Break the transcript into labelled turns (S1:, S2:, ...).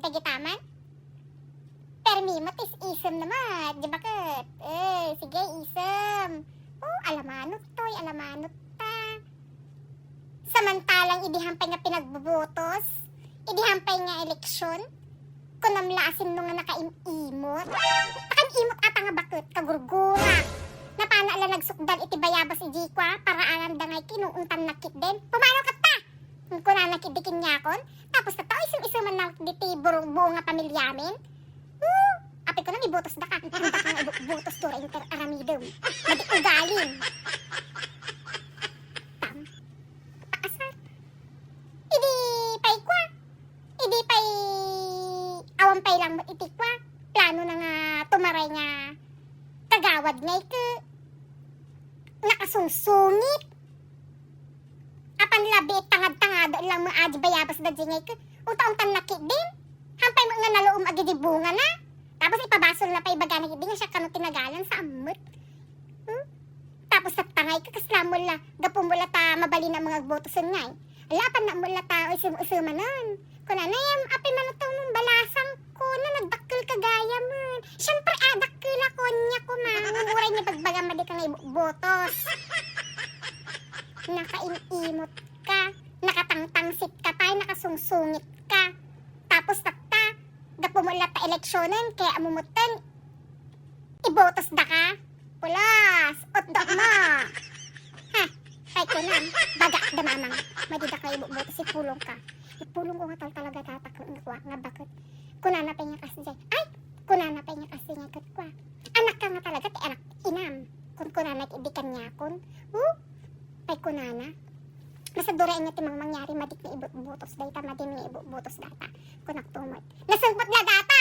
S1: tagitaman. Permimot is isem naman, di ba kat? Sige, isem. Alamanot to'y, alamanot ta. Samantalang idihampay nga pinagbubutos, idihampay nga eleksyon, kunamlaasin nung nga nakaimimot. Nakaimimot ata nga bakit, kagurgura. Napana ala nagsukdal iti bayabas iji kwa, para alam dangay kinuuntan nakit din. Pumano ka ta? Kung na nakidikin niya kon, tapos na tao isum-isuman na diti buo nga pamilyamin. Apit ko na ibutos da ka. Handa ka nga ibutos to rin ter aramidum. Madi ugalin. Tam. Paasar. Idi pay kwa. Idi pay awan pay lang mo iti kwa. Plano na nga tumaray nga kagawad ngay ke. Nakasungsungit. Apan labi tangad-tangado lang mo adi bayabas da ngay ke. Unta-untan nakit din. Hampay mo nga naloom agi di bunga na. Tapos ipabasol na pa ibaga na hindi nga siya kanong tinagalan sa amot. Tapos sa tangay kakaslamol la, gapumula ta mabali na mga botosan ngay. Alapan na mula ta o isum-usuma nun. Kunanayam, api man ito mong balasang ko na nagdakkel kagaya man. Siyempre adakkel ako niya ko man. Nguray niya pagbaga madi ka ngay botos. Nakaimimot ka, nakatangtangsit ka pa, nakasungsungit ka. Tapos gapumula ta eleksyonen, kaya amumutan, ibotos da ka? Pulas, otdok mo. Ha, kay ko na, baga da mamang, madida ka ibotos, ipulong ka. Ipulong ko nga talaga tatakot nga bakit. Kunanapay niya kasi dyan. Ay, kunanapay niya kasi nga kat kwa. Anak ka nga talaga, ti anak inam. Kung kunanak idikan niya kon, kay kunana. Nasadura nga timang mangyari madik ni ibutos data, madik ni ibutos data. Kunak tumot. Nasungpot na data!